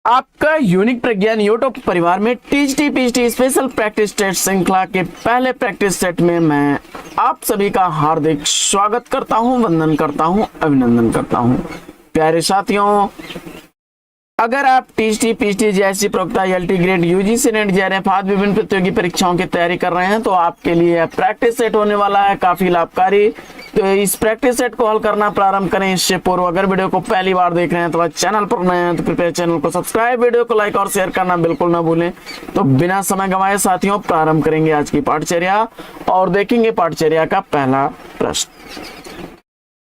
आपका यूनिक प्रज्ञान यूट्यूब परिवार में टीचटी पीचटी स्पेशल प्रैक्टिस टेस्ट श्रृंखला के पहले प्रैक्टिस सेट में मैं आप सभी का हार्दिक स्वागत करता हूं, वंदन करता हूं, अभिनंदन करता हूं। प्यारे साथियों, अगर आप टीचटी पीचटी जैसी प्रोक्ता LT grade UGC net JRF आदि विभिन्न प्रतियोगी परीक्षाओं की तैयारी कर रहे हैं तो आपके लिए प्रैक्टिस सेट होने वाला है काफी लाभकारी। तो इस प्रैक्टिस सेट को हल करना प्रारंभ करें इससे पूर्व अगर वीडियो को पहली बार देख रहे हैं तो चैनल पर नए हैं तो कृपया चैनल को सब्सक्राइब, वीडियो को लाइक और शेयर करना बिल्कुल ना भूलें। तो बिना समय गंवाए साथियों प्रारंभ करेंगे आज की पाठचर्या और देखेंगे पाठचर्या का पहला प्रश्न।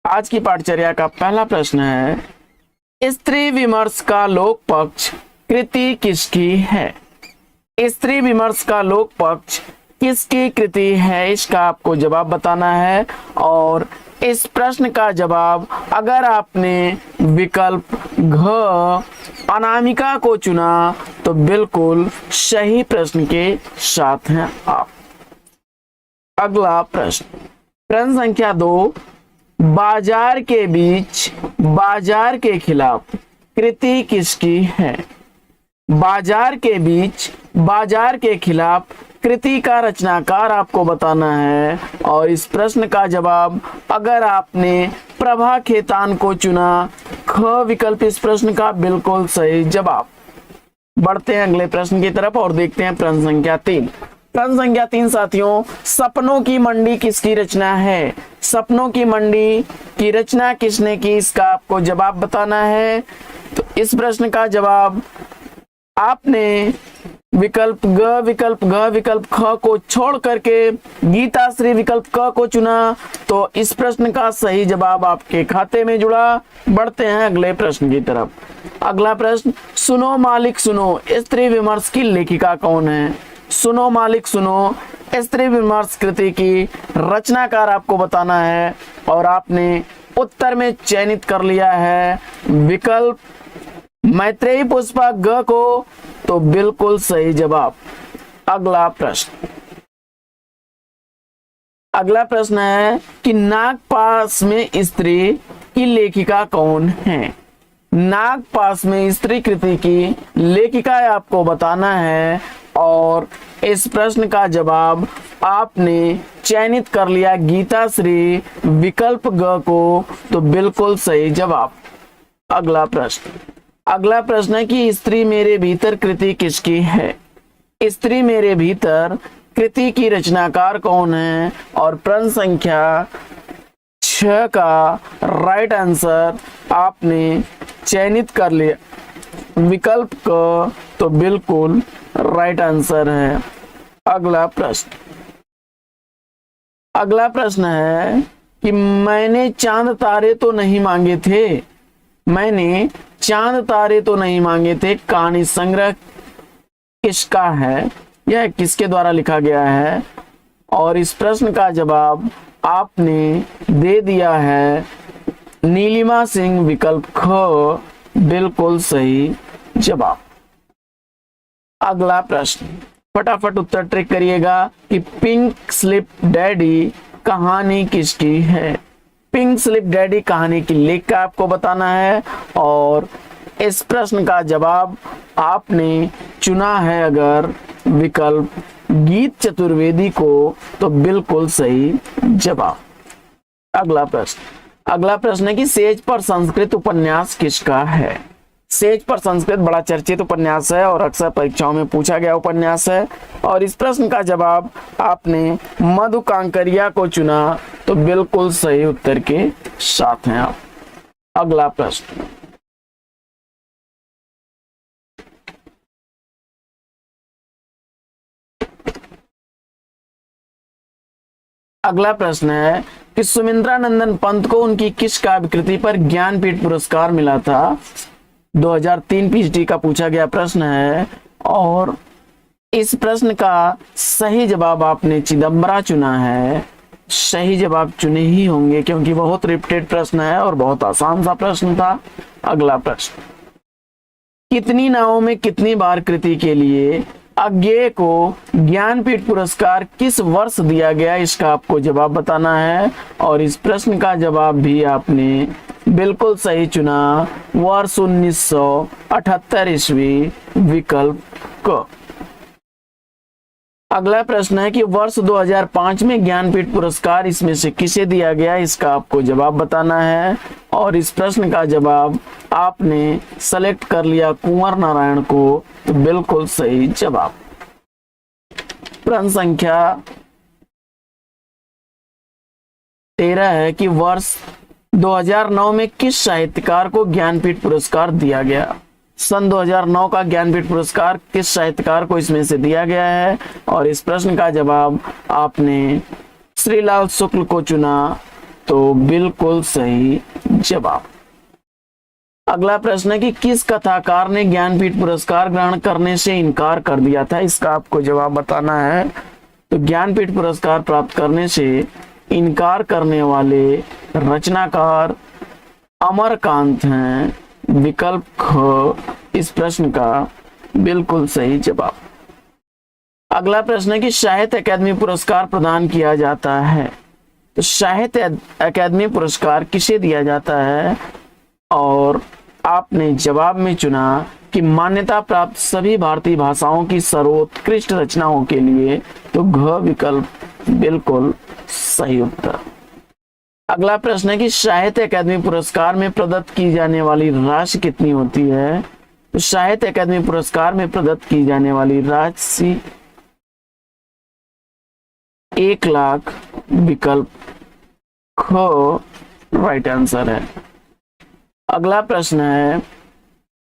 आज की पाठचर्या का पहला प्रश्न है, स्त्री विमर्श का लोक पक्ष कृति किसकी है? स्त्री विमर्श का लोक पक्ष किसकी कृति है, इसका आपको जवाब बताना है। और इस प्रश्न का जवाब अगर आपने विकल्प घ अनामिका को चुना तो बिल्कुल सही प्रश्न के साथ हैं आप। अगला प्रश्न, प्रश्न संख्या 2, बाजार के बीच बाजार के खिलाफ कृति किसकी है? बाजार के बीच बाजार के खिलाफ कृति का रचनाकार आपको बताना है। और इस प्रश्न का जवाब अगर आपने प्रभा खेतान को चुना, ख विकल्प इस प्रश्न का बिल्कुल सही जवाब। बढ़ते हैं अगले प्रश्न की तरफ और देखते हैं प्रश्न संख्या 3। प्रश्न संख्या 3 साथियों, सपनों की मंडी किसकी रचना है? सपनों की मंडी की रचना किसने की, इसका आपको जवाब बताना है। तो इस प्रश्न का जवाब आपने विकल्प ग विकल्प घ विकल्प ख को छोड़ करके गीताश्री विकल्प क को चुना तो इस प्रश्न का सही जवाब आपके खाते में जुड़ा। बढ़ते हैं अगले प्रश्न की तरफ। अगला प्रश्न, सुनो मालिक सुनो स्त्री विमर्श की लेखिका कौन है? सुनो मालिक सुनो स्त्री विमर्श कृति की रचनाकार आपको बताना है और आपने उत्तर में चयनित कर लिया है विकल्प मैत्रेयी पुष्पा ग को, तो बिल्कुल सही जवाब। अगला प्रश्न है कि नागपाश में स्त्री की लेखिका कौन है? नागपाश में स्त्री कृति की लेखिका आपको बताना है और इस प्रश्न का जवाब आपने चयनित कर लिया गीताश्री विकल्प ग को, तो बिल्कुल सही जवाब। अगला प्रश्न है कि स्त्री मेरे भीतर कृति किसकी है? स्त्री मेरे भीतर कृति की रचनाकार कौन है? और प्रश्न संख्या 6 का राइट आंसर आपने चयनित कर लिया विकल्प क, तो बिल्कुल राइट आंसर है। अगला प्रश्न है कि मैंने चांद तारे तो नहीं मांगे थे, मैंने चांद तारे तो नहीं मांगे थे कहानी संग्रह किसका है? यह किसके द्वारा लिखा गया है? और इस प्रश्न का जवाब आपने दे दिया है नीलिमा सिंह विकल्प ख, बिल्कुल सही जवाब। अगला प्रश्न, फटाफट उत्तर ट्रिक करिएगा कि पिंक स्लिप डैडी कहानी किसकी है? पिंक स्लिप डैडी कहानी की लेखिका आपको बताना है और इस प्रश्न का जवाब आपने चुना है अगर विकल्प गीत चतुर्वेदी को, तो बिल्कुल सही जवाब। अगला प्रश्न है कि सेज पर संस्कृत उपन्यास किसका है? सेज पर संस्कृत बड़ा चर्चित उपन्यास है और अक्सर परीक्षाओं में पूछा गया उपन्यास है और इस प्रश्न का जवाब आपने मधु कांकरिया को चुना, तो बिल्कुल सही उत्तर के साथ हैं आप। अगला प्रश्न है कि सुमित्रानंदन पंत को उनकी किस काव्य कृति पर ज्ञानपीठ पुरस्कार मिला था? 2003 पीएचडी का पूछा गया प्रश्न है और इस प्रश्न का सही जवाब आपने चिदंबरा चुना है। सही जवाब चुने ही होंगे क्योंकि बहुत रिपीटेड प्रश्न है और बहुत आसान सा प्रश्न था। अगला प्रश्न, कितनी नावों में कितनी बार कृति के लिए अज्ञेय को ज्ञानपीठ पुरस्कार किस वर्ष दिया गया, इसका आपको जवाब बताना है और इस प्रश्न का जवाब भी आपने बिल्कुल सही चुना, वर्ष 1978 ईस्वी, विकल्प क। अगला प्रश्न है कि वर्ष 2005 में ज्ञानपीठ पुरस्कार इसमें से किसे दिया गया, इसका आपको जवाब बताना है। और इस प्रश्न का जवाब आपने सेलेक्ट कर लिया कुंवर नारायण को, तो बिल्कुल सही जवाब। प्रश्न संख्या 13 है कि वर्ष 2009 में किस साहित्यकार को ज्ञानपीठ पुरस्कार दिया गया। सन 2009 का ज्ञानपीठ पुरस्कार किस साहित्यकार को इसमें से दिया गया है, और इस प्रश्न का जवाब आपने श्रीलाल शुक्ल को चुना, तो बिल्कुल सही जवाब। अगला प्रश्न है कि किस कथाकार ने ज्ञानपीठ पुरस्कार ग्रहण करने से इनकार कर दिया था, इसका आपको जवाब बताना है। तो ज्ञानपीठ पुरस्कार प्राप्त करने से इनकार करने वाले रचनाकार अमरकांत हैं, विकल्प ख इस प्रश्न का बिल्कुल सही जवाब। अगला प्रश्न है कि साहित्य अकादमी पुरस्कार प्रदान किया जाता है, तो साहित्य अकादमी पुरस्कार किसे दिया जाता है, और आपने जवाब में चुना कि मान्यता प्राप्त सभी भारतीय भाषाओं की सर्वोत्कृष्ट रचनाओं के लिए, तो घ विकल्प बिल्कुल सही उत्तर। अगला प्रश्न है कि साहित्य अकादमी पुरस्कार में प्रदत्त की जाने वाली राशि कितनी होती है, तो साहित्य अकादमी पुरस्कार में प्रदत्त की जाने वाली राशि 1 लाख, विकल्प ख राइट आंसर है। अगला प्रश्न है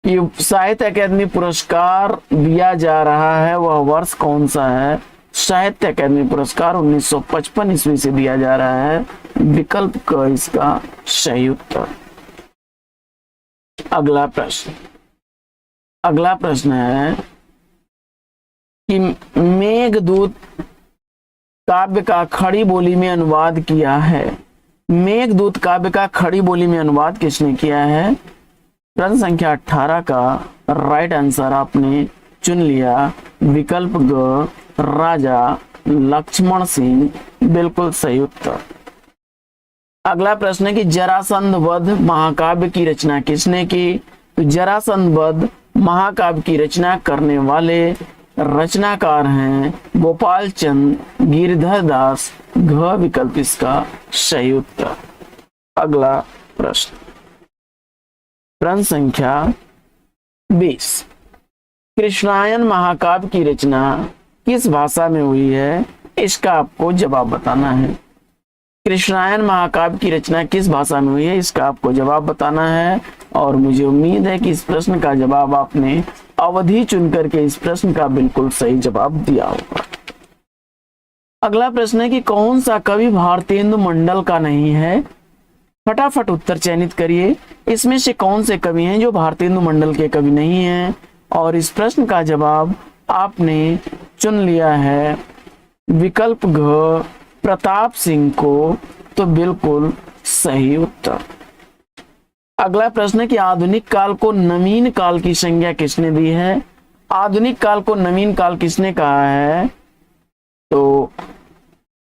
कि साहित्य अकादमी पुरस्कार दिया जा रहा है वह वर्ष कौन सा है। साहित्य अकादमी पुरस्कार 1955 ईस्वी से दिया जा रहा है, विकल्प क इसका सही उत्तर। अगला प्रश्न है कि मेघदूत काव्य का खड़ी बोली में अनुवाद किया है। मेघदूत काव्य का खड़ी बोली में अनुवाद किसने किया है। प्रश्न संख्या 18 का राइट आंसर आपने चुन लिया, विकल्प ग राजा लक्ष्मण सिंह, बिल्कुल सही उत्तर। अगला प्रश्न है कि जरासंध वध महाकाव्य की रचना किसने की। तो जरासंध वध महाकाव्य की रचना करने वाले रचनाकार हैं गोपाल चंद गिरधर दास, घ विकल्प इसका सही उत्तर। अगला प्रश्न प्रश्न संख्या 20, कृष्णायन महाकाव्य की रचना किस भाषा में हुई है, इसका आपको जवाब बताना है। कृष्णायन महाकाव्य की रचना किस भाषा में हुई है, इसका आपको जवाब बताना है। और मुझे उम्मीद है कि इस प्रश्न का जवाब आपने अवधि चुन करके इस प्रश्न का बिल्कुल सही जवाब दिया होगा। अगला प्रश्न है कि कौन सा कवि भारतेंदु मंडल का नहीं है। फटाफट उत्तर चयनित करिए, इसमें से कौन से कवि हैं जो भारतेंदु मंडल के कवि नहीं हैं। और इस प्रश्न का जवाब आपने चुन लिया है विकल्प घ प्रताप सिंह को, तो बिल्कुल सही उत्तर। अगला प्रश्न है कि आधुनिक काल को नवीन काल की संज्ञा किसने दी है। आधुनिक काल को नवीन काल किसने कहा है। तो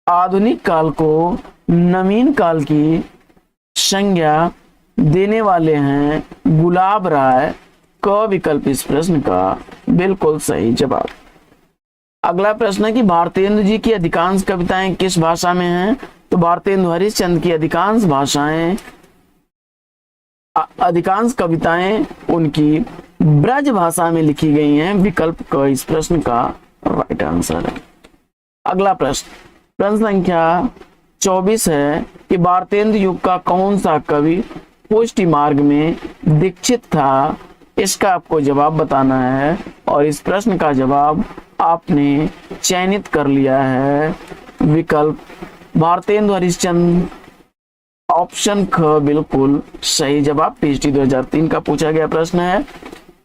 आधुनिक काल को नवीन काल की संज्ञा देने वाले हैं गुलाब राय, क विकल्प इस प्रश्न का बिल्कुल सही जवाब। अगला प्रश्न है कि भारतेंदु जी की अधिकांश कविताएं किस भाषा में हैं। तो भारतेंदु हरिश्चंद्र की अधिकांश कविताएं उनकी ब्रज भाषा में लिखी गई हैं, विकल्प क इस प्रश्न का राइट आंसर है। अगला प्रश्न संख्या 24 है कि भारतेंदु युग का कौन सा कवि पुष्टि मार्ग में दीक्षित था, इसका आपको जवाब बताना है। और इस प्रश्न का जवाब आपने चयनित कर लिया है विकल्प भारतेंदु हरिश्चंद्र, ऑप्शन ख बिल्कुल सही जवाब। पीएचडी 2003 का पूछा गया प्रश्न है।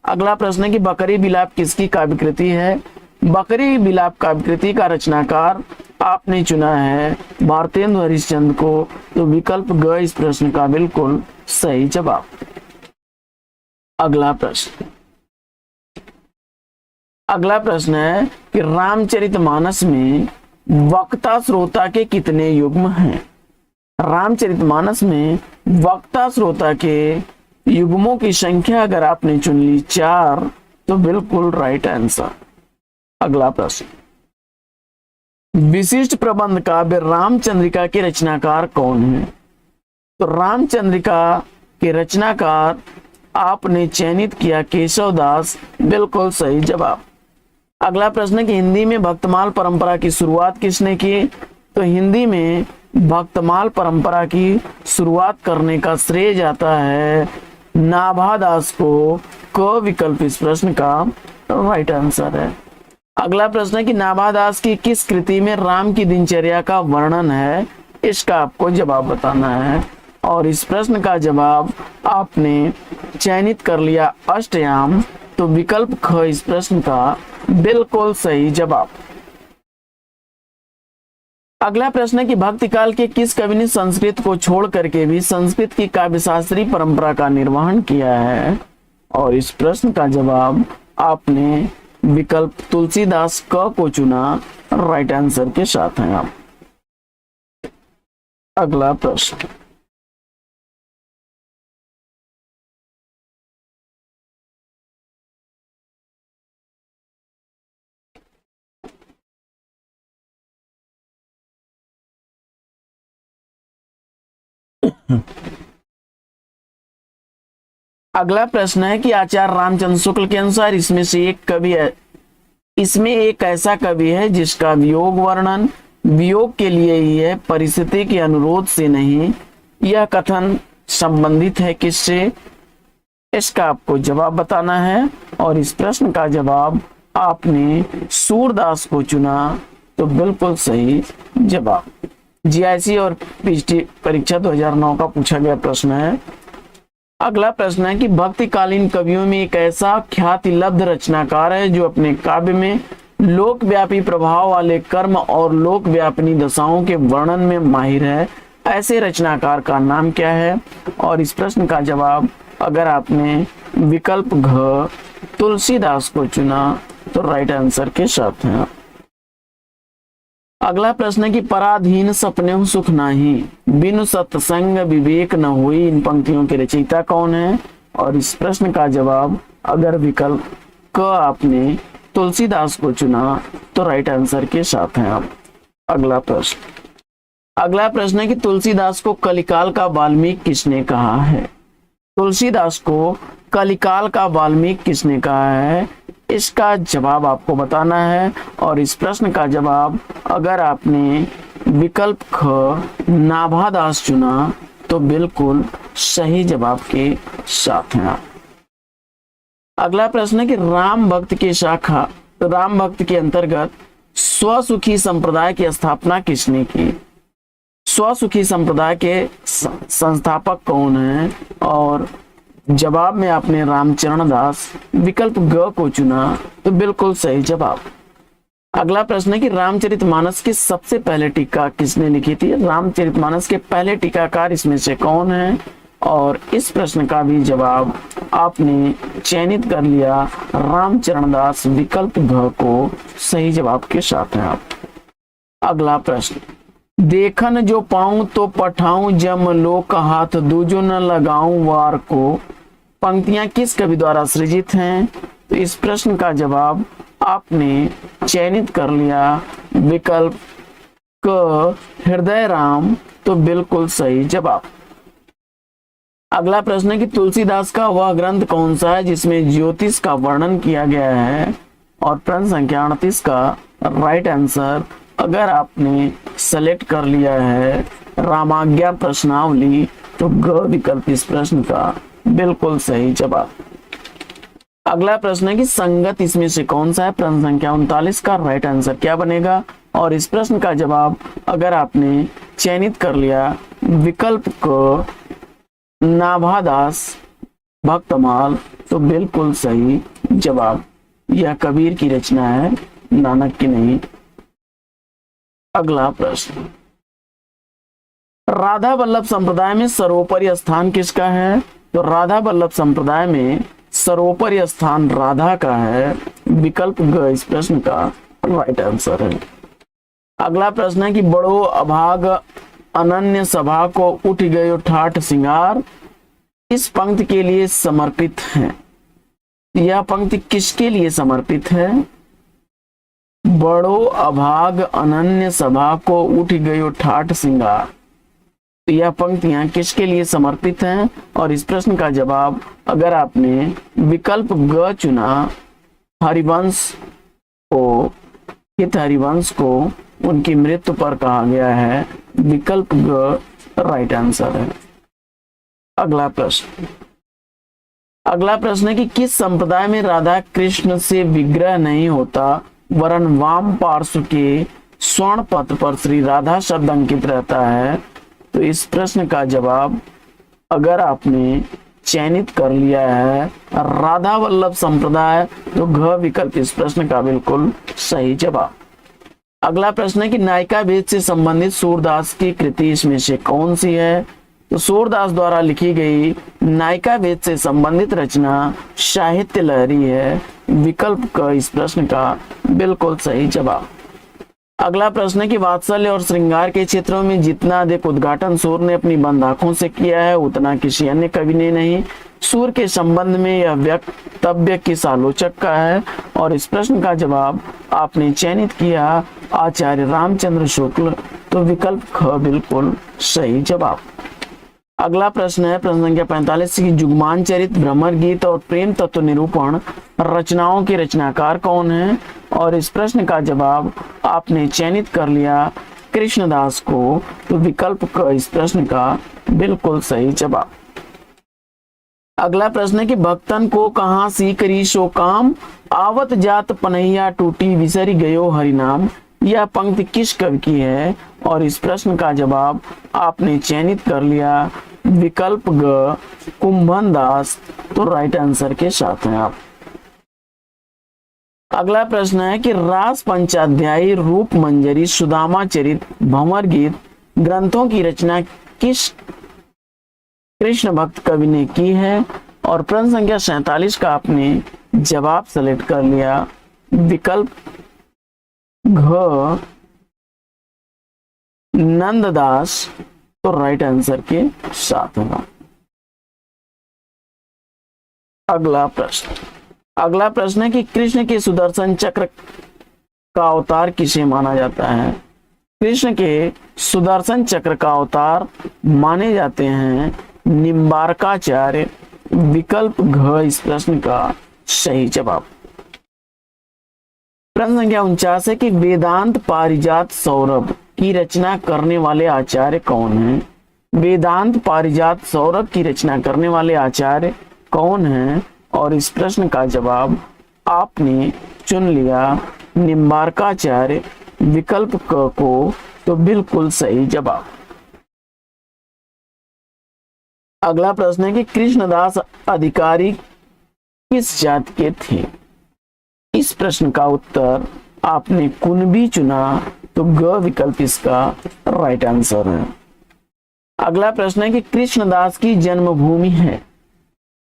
अगला प्रश्न है कि बकरी बिलाप किसकी काव्यकृति है। बकरी बिलाप काव्यकृति का रचनाकार आपने चुना है भारतेंदु हरिश्चंद्र को, तो विकल्प ग इस प्रश्न का बिल्कुल सही जवाब। अगला प्रश्न है कि रामचरितमानस में वक्ता श्रोता के कितने युग्म हैं। रामचरितमानस में वक्ता श्रोता के युग्मों की संख्या अगर आपने चुन ली 4 तो बिल्कुल राइट आंसर। अगला प्रश्न, विशिष्ट प्रबंध काव्य रामचंद्रिका के रचनाकार कौन है? तो रामचंद्रिका के रचनाकार आपने चयनित किया केशव दास, बिल्कुल सही जवाब। अगला प्रश्न है कि हिंदी में भक्तमाल परंपरा की शुरुआत किसने की? तो हिंदी में भक्तमाल परंपरा की शुरुआत करने का श्रेय जाता है नाभादास को। क विकल्प इस प्रश्न का राइट आंसर है। अगला प्रश्न है कि नाभादास की किस कृति में राम की दिनचर्या का वर्णन है? इसका आपको जवाब बताना है और इस प्रश्न का जवाब आपने चयनित कर लिया अष्टयाम, तो विकल्प ख इस प्रश्न का बिल्कुल सही जवाब। अगला प्रश्न है कि भक्ति काल के किस कवि ने संस्कृत को छोड़ करके भी संस्कृत की काव्यशास्त्रीय परंपरा का निर्वहन किया है? और इस प्रश्न का जवाब आपने विकल्प तुलसीदास क को चुना, राइट आंसर के साथ हैं आप। अगला प्रश्न, अगला प्रश्न है कि आचार्य रामचंद्र शुक्ल के अनुसार इसमें एक ऐसा कवि है जिसका वियोग वर्णन वियोग के लिए ही है, परिस्थिति के अनुरोध से नहीं। यह कथन संबंधित है किससे? इसका आपको जवाब बताना है और इस प्रश्न का जवाब आपने सूरदास को चुना, तो बिल्कुल सही जवाब। जीआईसी और पीएचडी परीक्षा 2009 का पूछा गया प्रश्न है। अगला प्रश्न है कि भक्तिकालीन कवियों में एक ऐसा ख्याति लब्ध रचनाकार है जो अपने काव्य में लोकव्यापी प्रभाव वाले कर्म और लोकव्यापिनी दशाओं के वर्णन में माहिर है। ऐसे रचनाकार का नाम क्या है? और इस प्रश्न का जवाब अगर आपने विकल्प घ तुलसीदास को चुना, तो राइट आंसर के साथ हैं। अगला प्रश्न है कि पराधीन सपने सुख नाही, बिनु सत्संग विवेक न हुई, इन पंक्तियों के रचयिता कौन है? और इस प्रश्न का जवाब अगर विकल्प क आपने तुलसीदास को चुना, तो राइट आंसर के साथ हैं आप। अगला प्रश्न है कि तुलसीदास को कलिकाल का वाल्मीकि किसने कहा है? तुलसीदास को कलिकाल का वाल्मीकि किसने कहा है? इसका जवाब आपको बताना है और इस प्रश्न का जवाब अगर आपने विकल्प ख नाभादास चुना, तो बिल्कुल सही जवाब के साथ हैं आप। अगला प्रश्न है कि राम भक्त की शाखा, राम भक्त के अंतर्गत स्वसुखी संप्रदाय की स्थापना किसने की? स्वसुखी संप्रदाय के संस्थापक कौन है? और जवाब में आपने रामचरण दास विकल्प ग को चुना, तो बिल्कुल सही जवाब। अगला प्रश्न है कि रामचरितमानस की सबसे पहले टीका किसने लिखी थी? रामचरितमानस के पहले टीकाकार इसमें से कौन है? और इस प्रश्न का भी जवाब आपने चयनित कर लिया रामचरण दास, विकल्प घ को सही जवाब के साथ हैं आप। अगला प्रश्न, देखन जो पाऊं तो पठाऊं, जम लोक हाथ दूजो न लगाऊं वार को, पंक्तियां किस कवि द्वारा सृजित हैं? तो इस प्रश्न का जवाब आपने चयनित कर लिया विकल्प क हृदय राम, तो बिल्कुल सही जवाब। अगला प्रश्न है कि तुलसीदास का वह ग्रंथ कौन सा है जिसमें ज्योतिष का वर्णन किया गया है? और प्रश्न संख्या 38 का राइट आंसर अगर आपने सेलेक्ट कर लिया है रामाज्ञा प्रश्नावली, तो ग विकल्प इस प्रश्न का बिल्कुल सही जवाब। अगला प्रश्न है कि संगत इसमें से कौन सा है? प्रश्न संख्या 39 का राइट आंसर क्या बनेगा? और इस प्रश्न का जवाब अगर आपने चयनित कर लिया विकल्प को नाभादास भक्तमाल, तो बिल्कुल सही जवाब। यह कबीर की रचना है, नानक की नहीं। अगला प्रश्न, राधा वल्लभ संप्रदाय में सर्वोपरि स्थान किसका है? तो राधा वल्लभ संप्रदाय में सर्वोपरि स्थान राधा का है, विकल्प ग इस प्रश्न का राइट आंसर है। अगला प्रश्न है कि बड़ो अभाग अनन्य सभा को उठ गयो ठाठ सिंगार इस पंक्ति के लिए समर्पित है। यह पंक्ति किसके लिए समर्पित है? बड़ो अभाग अनन्य सभा को उठ गयो ठाठ सिंगार। तो यह पंक्तियां किसके लिए समर्पित हैं? और इस प्रश्न का जवाब अगर आपने विकल्प ग चुना, हरिवंश को, हित हरिवंश को उनकी मृत्यु पर कहा गया है, विकल्प ग राइट आंसर है। अगला प्रश्न है कि किस संप्रदाय में राधा कृष्ण से विग्रह नहीं होता वरन वाम पार्श्व के स्वर्ण पत्र पर श्री राधा शब्द अंकित रहता है? तो इस प्रश्न का जवाब अगर आपने चयनित कर लिया है राधा वल्लभ संप्रदाय, तो घ विकल्प इस प्रश्न का बिल्कुल सही जवाब। अगला प्रश्न है कि नायिका भेद से संबंधित सूरदास की कृति इसमें से कौन सी है? तो सूरदास द्वारा लिखी गई नायिका भेद से संबंधित रचना साहित्य लहरी है, विकल्प क इस प्रश्न का बिल्कुल सही जवाब। अगला प्रश्न है कि वात्सल्य और श्रृंगार के क्षेत्रों में जितना अधिक उद्घाटन सूर ने अपनी बंद आंखों से किया है उतना किसी अन्य कवि ने नहीं। सूर के संबंध में यह वक्तव्य किस आलोचक का है? और इस प्रश्न का जवाब आपने चयनित किया आचार्य रामचंद्र शुक्ल, तो विकल्प ख बिल्कुल सही जवाब। अगला प्रश्न है प्रश्न संख्या 45 की जुगमान चरित, भ्रमर गीत और प्रेम तत्व निरूपण रचनाओं के रचनाकार कौन है? और इस प्रश्न का जवाब आपने चयनित कर लिया कृष्णदास को, तो विकल्प क इस प्रश्न का बिल्कुल सही जवाब। अगला प्रश्न है कि भक्तन को कहां सी करी सो काम, आवत जात पनैया टूटी विसरी गयो हरिनाम। यह पंक्ति किस कवि की है? और इस प्रश्न का जवाब आपने चयनित कर लिया विकल्प ग कुंभन दास, तो राइट आंसर के साथ हैं आप। अगला प्रश्न है कि रास पंचाध्यायी, रूप मंजरी, सुदामा चरित, भंवर गीत ग्रंथों की रचना किस कृष्ण भक्त कवि ने की है? और प्रश्न संख्या 47 का आपने जवाब सेलेक्ट कर लिया विकल्प घ नंददास, तो राइट आंसर के साथ होगा। अगला प्रश्न है कि कृष्ण के सुदर्शन चक्र का अवतार किसे माना जाता है? कृष्ण के सुदर्शन चक्र का अवतार माने जाते हैं निम्बारकाचार्य, विकल्प घ इस प्रश्न का सही जवाब। प्रश्न संख्या 49 है कि वेदांत पारिजात सौरभ की रचना करने वाले आचार्य कौन हैं? वेदांत पारिजात सौरभ की रचना करने वाले आचार्य कौन हैं? और इस प्रश्न का जवाब आपने चुन लिया निम्बारकाचार्य, विकल्प क को, तो बिल्कुल सही जवाब। अगला प्रश्न है कि कृष्णदास अधिकारी किस जाति के थे? इस प्रश्न का उत्तर आपने कुणबी चुना, तो ग विकल्प इसका राइट आंसर है। अगला प्रश्न है कि कृष्णदास की जन्मभूमि है।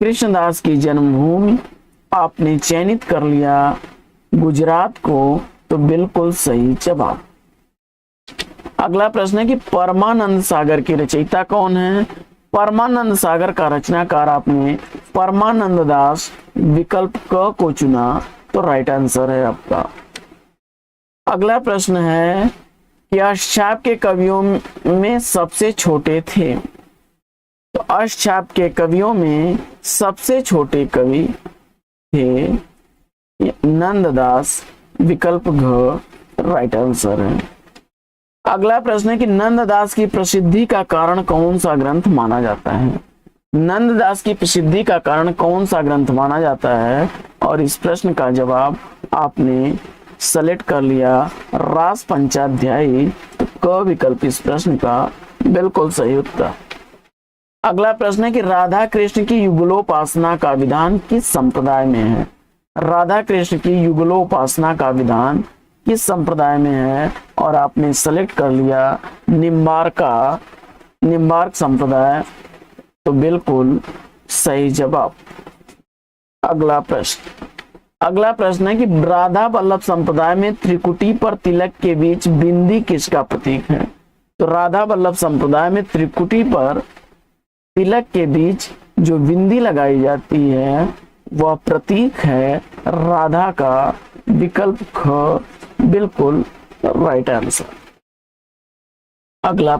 कृष्णदास की जन्मभूमि आपने चयनित कर लिया गुजरात को, तो बिल्कुल सही जवाब। अगला प्रश्न है कि परमानंद सागर के रचयिता कौन है? परमानंद सागर का रचनाकार आपने परमानंद दास, विकल्प क को चुना, तो राइट आंसर है आपका। अगला प्रश्न है कि अष्टछाप के कवियों में सबसे छोटे थे। तो अष्टछाप के कवियों में सबसे छोटे कवि थे नंददास, विकल्प घ राइट आंसर है। अगला प्रश्न है कि नंददास की प्रसिद्धि का कारण कौन सा ग्रंथ माना जाता है? नंददास की प्रसिद्धि का कारण कौन सा ग्रंथ माना जाता है? और इस प्रश्न का जवाब आपने सेलेक्ट कर लिया रास पंचाध्यायी, तो क विकल्प इस प्रश्न का बिल्कुल सही उत्तर। अगला प्रश्न है कि राधा कृष्ण की युगलोपासना का विधान किस संप्रदाय में है? राधा कृष्ण की युगलोपासना का विधान किस संप्रदाय में है? और आपने सेलेक्ट कर लिया निम्बार्क संप्रदाय, तो बिल्कुल सही जवाब। अगला प्रश्न है कि राधा वल्लभ संप्रदाय में त्रिकुटी पर तिलक के बीच बिंदी किसका प्रतीक है? तो राधा वल्लभ संप्रदाय में त्रिकुटी पर तिलक के बीच जो बिंदी लगाई जाती है वह प्रतीक है राधा का। विकल्प ख बिल्कुल राइट आंसर। अगला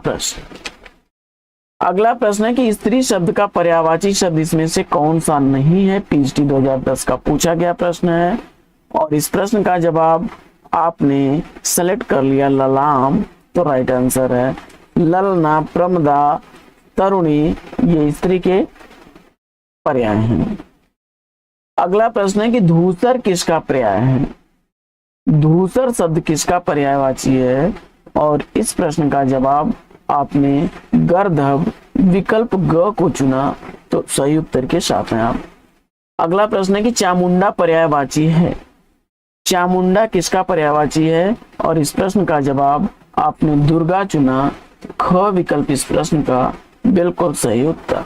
प्रश्न है कि स्त्री शब्द का पर्यायवाची शब्द इसमें से कौन सा नहीं है। पीएचडी 2010 का पूछा गया प्रश्न है और इस प्रश्न का जवाब आपने सेलेक्ट कर लिया ललाम, तो राइट आंसर है ललना, प्रमदा, तरुणी, ये स्त्री के पर्याय हैं। अगला प्रश्न है कि धूसर किसका पर्याय है। धूसर शब्द किसका पर्यायवाची है और इस प्रश्न का जवाब आपने गर्दभ विकल्प ग को चुना, तो सही उत्तर के साथ हैं आप। अगला प्रश्न है कि चामुंडा पर्यायवाची है। चामुंडा किसका पर्यायवाची है और इस प्रश्न का जवाब आपने दुर्गा चुना, ख विकल्प इस प्रश्न का बिल्कुल सही उत्तर।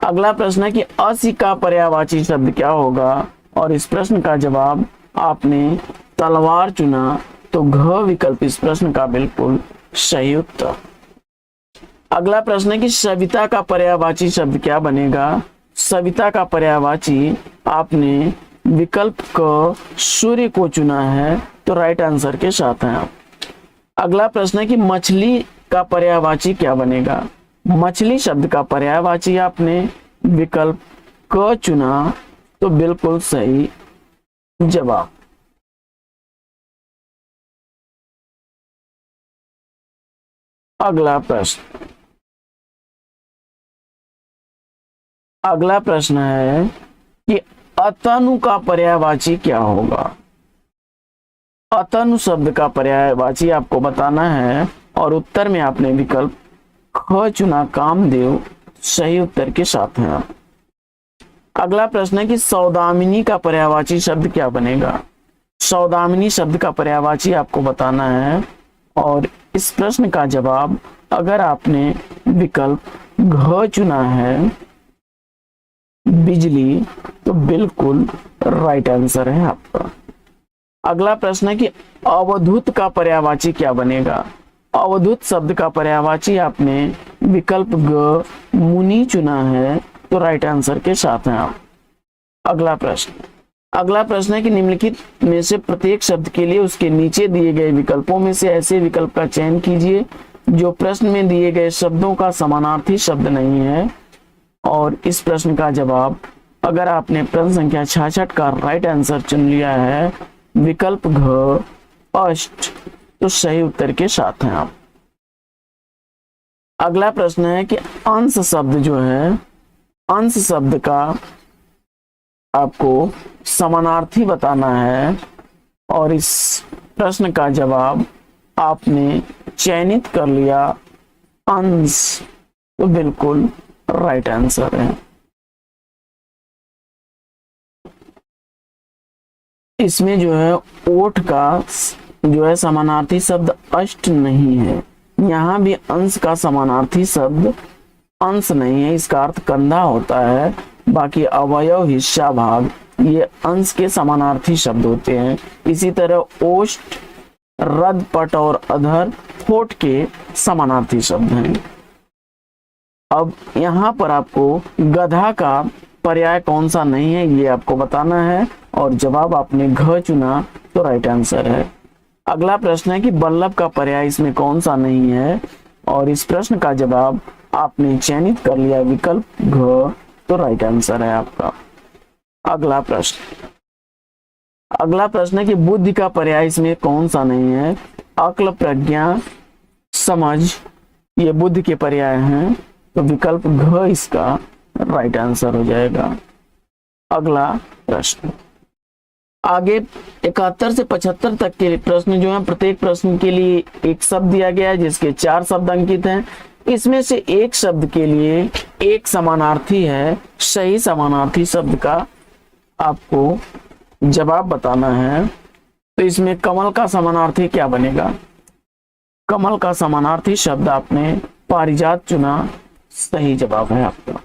अगला प्रश्न है कि असी का पर्यायवाची शब्द क्या होगा और इस प्रश्न का जवाब आपने तलवार चुना, तो घ विकल्प इस प्रश्न का बिल्कुल सही उत्तर। अगला प्रश्न है कि सविता का पर्यायवाची शब्द क्या बनेगा। सविता का पर्यायवाची आपने विकल्प क सूर्य को चुना है, तो राइट आंसर के साथ हैं आप। अगला प्रश्न है कि मछली का पर्यायवाची क्या बनेगा। मछली शब्द का पर्यायवाची आपने विकल्प क चुना, तो बिल्कुल सही जवाब। अगला प्रश्न है कि अतनु का पर्यायवाची क्या होगा। अतनु शब्द का पर्यायवाची आपको बताना है और उत्तर में आपने विकल्प ख चुना, कामदेव, सही उत्तर के साथ हैं आप। अगला प्रश्न है कि सौदामिनी का पर्यायवाची शब्द क्या बनेगा। सौदामिनी शब्द का पर्यायवाची आपको बताना है और इस प्रश्न का जवाब अगर आपने विकल्प घ चुना है बिजली, तो बिल्कुल राइट आंसर है आपका। अगला प्रश्न है कि अवधूत का पर्यायवाची क्या बनेगा। अवधूत शब्द का पर्यायवाची आपने विकल्प ग मुनि चुना है, तो राइट आंसर के साथ हैं आप। अगला प्रश्न है कि निम्नलिखित में से प्रत्येक शब्द के लिए उसके नीचे दिए गए विकल्पों में से ऐसे विकल्प का चयन कीजिए जो प्रश्न में दिए गए शब्दों का समानार्थी शब्द नहीं है और इस प्रश्न का जवाब अगर आपने प्रश्न संख्या 66 का राइट आंसर चुन लिया है विकल्प घ अष्ट, तो सही उत्तर के साथ हैं आप। अगला प्रश्न है कि अंश शब्द जो है, अंश शब्द का आपको समानार्थी बताना है और इस प्रश्न का जवाब आपने चयनित कर लिया अंश, तो बिल्कुल राइट आंसर है। इसमें जो है ओठ का जो है समानार्थी शब्द अष्ट नहीं है। यहाँ भी अंश का समानार्थी शब्द अंश नहीं है, इसका अर्थ कंधा होता है। बाकी अवयव, हिस्सा, भाग ये अंश के समानार्थी शब्द होते हैं। इसी तरह ओष्ठ, रद, पट और अधर होठ के समानार्थी शब्द हैं। अब यहाँ पर आपको गधा का पर्याय कौन सा नहीं है ये आपको बताना है और जवाब आपने घ चुना, तो राइट आंसर है। अगला प्रश्न है कि बल्लभ का पर्याय इसमें कौन सा नहीं है और इस प्रश्न का जवाब आपने चयनित कर लिया विकल्प घ, तो राइट आंसर है आपका। अगला प्रश्न है कि बुद्धि का पर्याय इसमें कौन सा नहीं है। अक्ल, प्रज्ञा, समझ ये बुद्धि के पर्याय हैं, तो विकल्प घ इसका राइट आंसर हो जाएगा। अगला प्रश्न, आगे 71 से 75 तक के प्रश्न जो है प्रत्येक प्रश्न के लिए एक शब्द दिया गया है जिसके 4 शब्द अंकित हैं। इसमें से एक शब्द के लिए एक समानार्थी है। सही समानार्थी शब्द का आपको जवाब बताना है। तो इसमें कमल का समानार्थी क्या बनेगा। कमल का समानार्थी शब्द आपने पारिजात चुना, सही जवाब है आपका।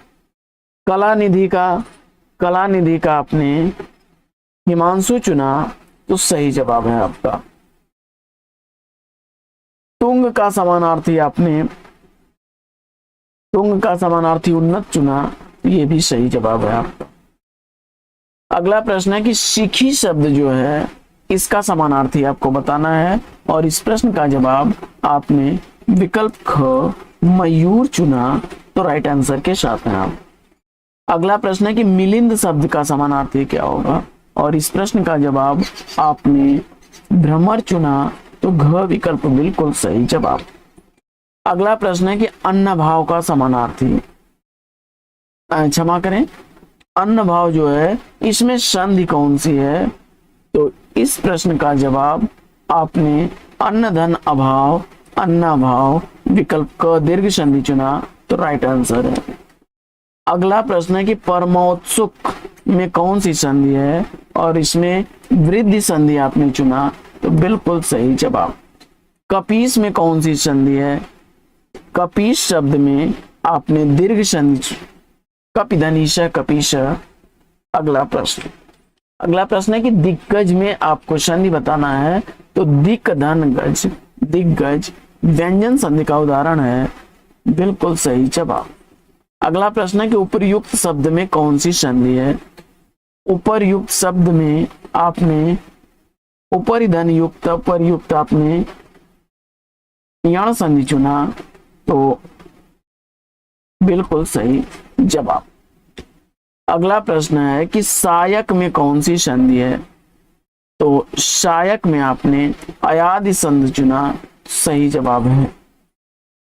कलानिधि का आपने हिमांशु चुना, तो सही जवाब है आपका। तुंग का समानार्थी आपने तुंग का समानार्थी उन्नत चुना, ये भी सही जवाब है आपका। अगला प्रश्न है कि शिखी शब्द जो है इसका समानार्थी आपको बताना है और इस प्रश्न का जवाब आपने विकल्प ख मयूर चुना, तो राइट आंसर के साथ हैं आप। अगला प्रश्न है कि मिलिंद शब्द का समानार्थी क्या होगा और इस प्रश्न का जवाब आपने भ्रमर चुना, तो घ विकल्प बिल्कुल सही जवाब। अगला प्रश्न है कि अन्न भाव का समानार्थी, क्षमा करें, अन्न भाव जो है इसमें संधि कौन सी है, तो इस प्रश्न का जवाब आपने अन्न धन अभाव अन्नाभाव विकल्प क दीर्घ संधि चुना, तो राइट आंसर है। अगला प्रश्न है कि परमोत्सुक में कौन सी संधि है और इसमें वृद्धि संधि आपने चुना, तो बिल्कुल सही जवाब। कपीस में कौन सी संधि है, कपीस शब्द में आपने दीर्घ संधि, कपिधनीश कपीश। अगला प्रश्न है कि दिग्गज में आपको संधि बताना है, तो दिक धन गज, दिग्गज व्यंजन संधि का उदाहरण है, बिल्कुल सही जवाब। अगला प्रश्न है कि उपर्युक्त शब्द में कौन सी संधि है, उपर्युक्त शब्द में आपने उपरि धन युक्त परयुक्त आपने यण संधि चुना, तो बिल्कुल सही जवाब। अगला प्रश्न है कि सायक में कौन सी संधि है, तो सायक में आपने अयादि संधि चुना, सही जवाब है।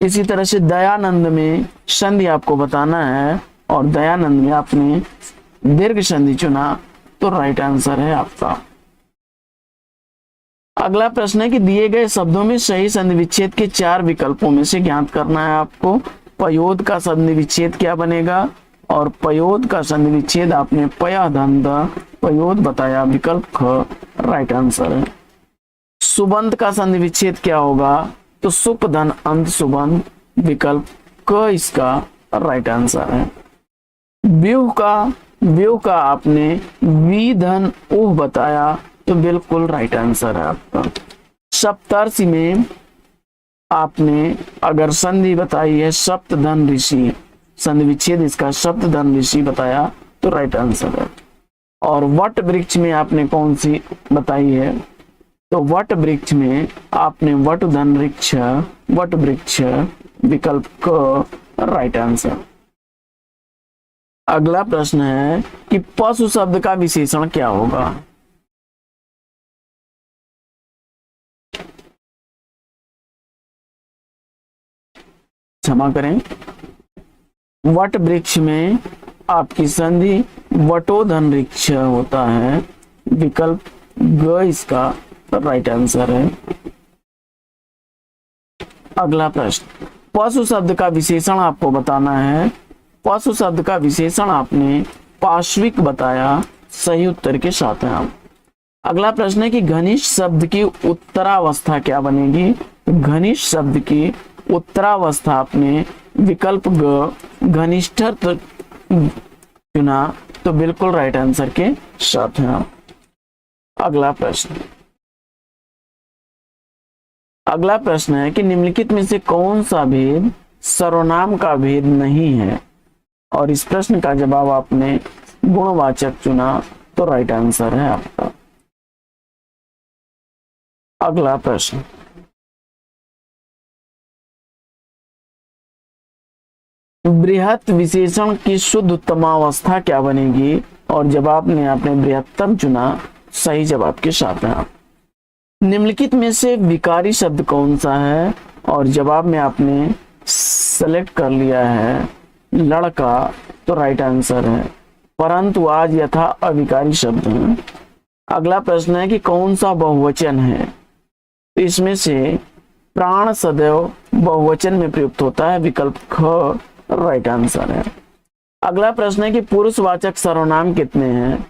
इसी तरह से दयानंद में संधि आपको बताना है और दयानंद में आपने दीर्घ संधि चुना, तो राइट आंसर है आपका। अगला प्रश्न है कि दिए गए शब्दों में सही संधि विच्छेद के 4 विकल्पों में से ज्ञात करना है आपको। पयोद का संधि विच्छेद क्या बनेगा और पयोद का संधि विच्छेद आपने पया धन द पयोद बताया, विकल्प ख राइट आंसर है। सुबंत का संधि विच्छेद क्या होगा, तो सुप धन अंत सुबंत, विकल्प क इसका राइट आंसर है। व्यूह का आपने वी धन ऊह बताया, तो बिल्कुल राइट आंसर है आपका। सप्तर्षि में आपने अगर संधि बताई है सप्त धन ऋषि, संधि विच्छेद इसका सप्त धन ऋषि बताया, तो राइट आंसर है। और वट वृक्ष में आपने कौन सी बताई है, तो वट वृक्ष में आपने वट धन वृक्ष वट वृक्ष, विकल्प क राइट आंसर। अगला प्रश्न है कि पशु शब्द का विशेषण क्या होगा, क्षमा करें, वट वृक्ष में आपकी संधि वटोधन वृक्ष होता है, विकल्प ग इसका राइट आंसर है। अगला प्रश्न, पशु शब्द का विशेषण आपको बताना है। पशु शब्द का विशेषण आपने पार्श्विक बताया, सही उत्तर के साथ हैं आप। अगला प्रश्न है कि घनिष्ठ शब्द की उत्तरावस्था क्या बनेगी, घनिष्ठ शब्द की उत्तरावस्था आपने विकल्प ग घनिष्ठ चुना, तो बिल्कुल राइट आंसर के साथ हैं आप। अगला प्रश्न है कि निम्नलिखित में से कौन सा भेद सर्वनाम का भेद नहीं है और इस प्रश्न का जवाब आपने गुणवाचक चुना, तो राइट आंसर है आपका। अगला प्रश्न, बृहत विशेषण की शुद्ध उत्तमावस्था क्या बनेगी और जवाब में आपने बृहत्तम चुना, सही जवाब के साथ हैं आप। निम्नलिखित में से विकारी शब्द कौन सा है और जवाब में आपने सेलेक्ट कर लिया है लड़का, तो राइट आंसर है। परंतु आज यथा अविकारी शब्द है। अगला प्रश्न है कि कौन सा बहुवचन है, तो इसमें से प्राण सदैव बहुवचन में प्रयुक्त होता है, विकल्प ख राइट आंसर है। अगला प्रश्न है कि पुरुषवाचक सर्वनाम कितने हैं,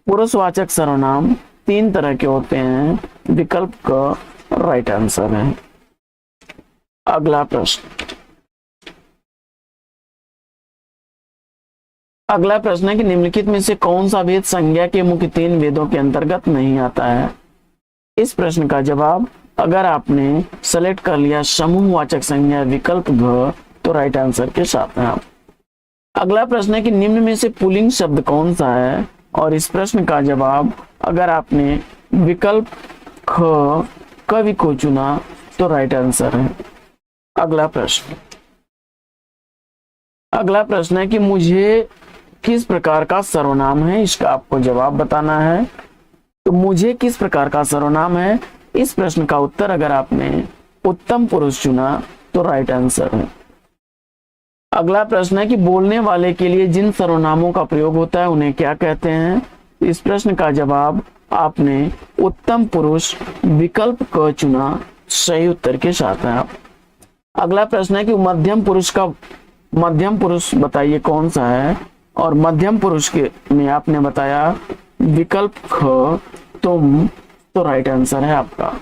पुरुषवाचक सर्वनाम 3 तरह के होते हैं, विकल्प क राइट आंसर है। अगला प्रश्न है कि निम्नलिखित में से कौन सा भेद संज्ञा के मुख्य 3 वेदों के अंतर्गत नहीं आता है। इस प्रश्न का जवाब अगर आपने सेलेक्ट कर लिया समूहवाचक संज्ञा विकल्प घ तो राइट आंसर के साथ हैं आप। अगला प्रश्न है कि निम्न में से पुल्लिंग शब्द कौन सा है, और इस प्रश्न का जवाब अगर आपने विकल्प ख कवि को चुना तो राइट आंसर है। अगला प्रश्न है कि मुझे किस प्रकार का सर्वनाम है, इसका आपको जवाब बताना है। तो मुझे किस प्रकार का सर्वनाम है, इस प्रश्न का उत्तर अगर आपने उत्तम पुरुष चुना तो राइट आंसर है। अगला प्रश्न है कि बोलने वाले के लिए जिन सर्वनामों का प्रयोग होता है उन्हें क्या कहते हैं, इस प्रश्न का जवाब आपने उत्तम पुरुष विकल्प क चुना, सही उत्तर के साथ है आप। अगला प्रश्न है कि मध्यम पुरुष बताइए कौन सा है, और मध्यम पुरुष के में आपने बताया विकल्प ख तुम, तो राइट आंसर है आपका।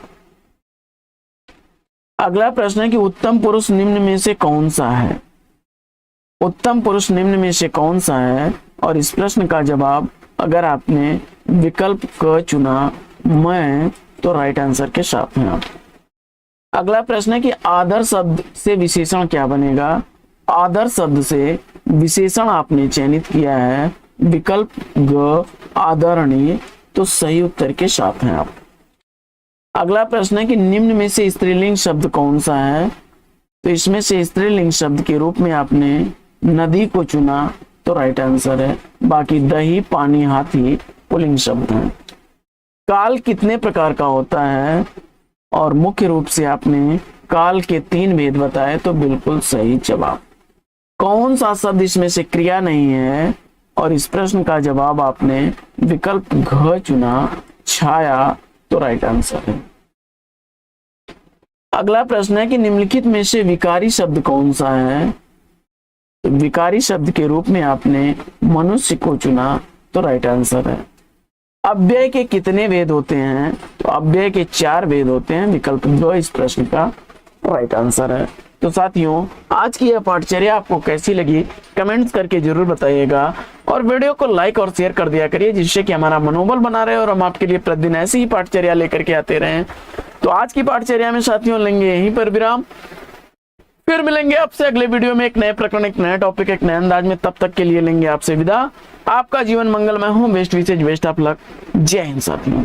अगला प्रश्न है कि उत्तम पुरुष निम्न में से कौन सा है, उत्तम पुरुष निम्न में से कौन सा है, और इस प्रश्न का जवाब अगर आपने विकल्प क चुना मैं, तो राइट आंसर के साथ हैं आप। अगला प्रश्न है कि आदर शब्द से विशेषण क्या बनेगा, आदर शब्द से विशेषण आपने चयनित किया है विकल्प ग आदरणीय, तो सही उत्तर के साथ हैं आप। अगला प्रश्न है कि निम्न में से स्त्रीलिंग शब्द कौन सा है, तो इसमें से स्त्रीलिंग शब्द के रूप में आपने नदी को चुना, तो राइट आंसर है। बाकी दही, पानी, हाथी पुल्लिंग शब्द हैं। काल कितने प्रकार का होता है, और मुख्य रूप से आपने काल के 3 भेद बताए, तो बिल्कुल सही जवाब। कौन सा शब्द इसमें से क्रिया नहीं है, और इस प्रश्न का जवाब आपने विकल्प घ चुना, छाया, तो राइट आंसर है। अगला प्रश्न है कि निम्नलिखित में से विकारी शब्द कौन सा है, तो विकारी शब्द के रूप में आपने मनुष्य को चुना, तो राइट आंसर है। अव्यय के कितने वेद होते हैं, तो अव्यय के 4 वेद होते हैं, विकल्प ग इस प्रश्न का राइट आंसर है। तो साथियों, आज की यह पाठचर्या आपको कैसी लगी कमेंट्स करके जरूर बताइएगा, और वीडियो को लाइक और शेयर कर दिया करिए, जिससे कि हमारा मनोबल बना रहे और हम आपके लिए प्रतिदिन ऐसी ही पाठचर्या लेकर के आते रहें। तो आज की पाठचर्या में साथियों लेंगे यहीं पर विराम, फिर मिलेंगे आपसे अगले वीडियो में एक नए प्रकरण, एक नया टॉपिक, एक नए अंदाज में। तब तक के लिए लेंगे आपसे विदा। आपका जीवन मंगलमय हो। बेस्ट विशेष, बेस्ट ऑफ लक। जय हिंद साथियों।